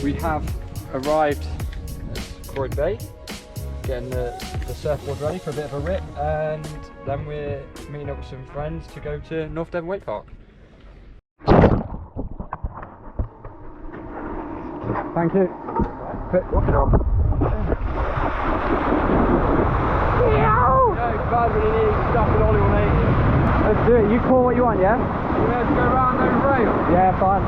We have arrived at Croyde Bay, getting the surfboard ready for a bit of a rip, and then we're meeting up with some friends to go to North Devon Wake Park. Thank you. Walk it off. No, bad when you need stuff in Ollie, mate. Let's do it. You call what you want, yeah? You want to go around those rails? Yeah, fine.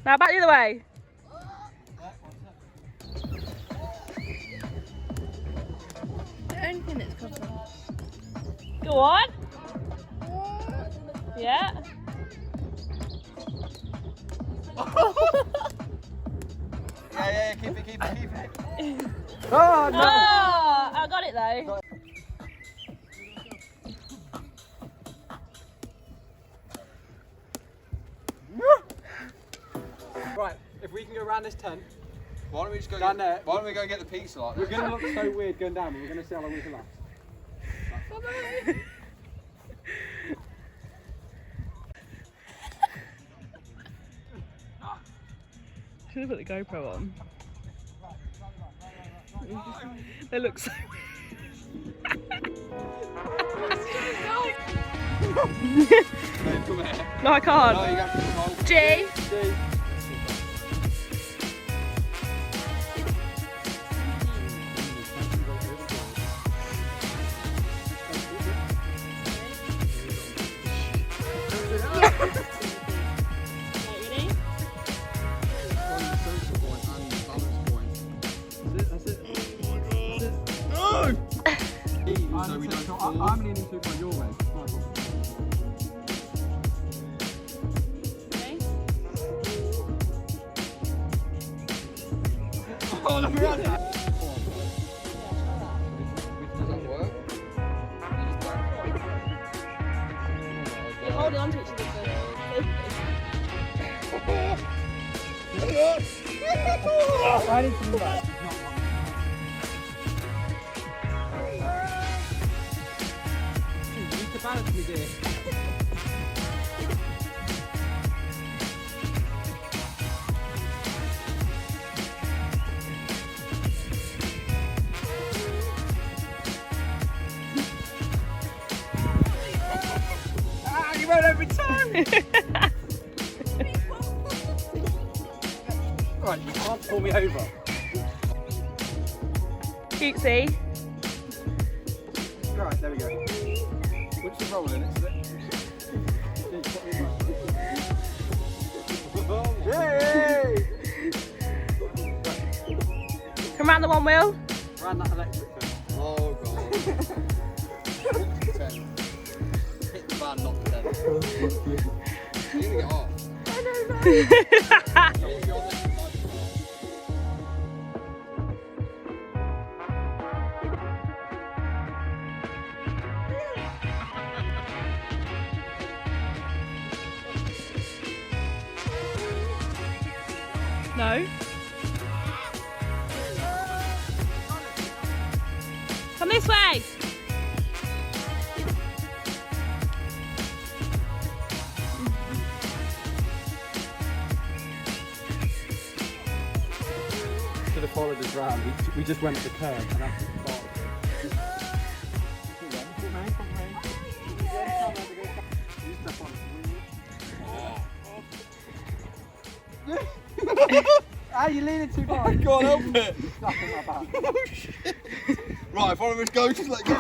Now back the other way. The only thing that's covered. Go on. Yeah. Yeah, keep it. Oh, no. Oh, I got it though. Right, if we can go around this tent, why don't we just go down there? Why don't we go and get the pizza like We're going to look so weird going down, but we're going to see how long we can last. Should have put the GoPro on. They look so Come here. No, I can't. No, you have to control. G. I'm leaning too far your way. It's my fault. Oh, look around it! Doesn't work. You're holding on to each other. I need to do that. You need to balance me, dear. You won't every time! Right, you can't pull me over. Cutesy. Right, there we go. Which is rolling, isn't it? Yay! Come round the one wheel. Ran that electric thing. Oh god. 10. Hit the van, not the 10. You're gonna get off. No. Come this way. Should have followed us round. We just went to the curb and that's the start. Ah, you're leaning too far. I can't help it. Stuck in my back. Right, if one of us goes, just let go.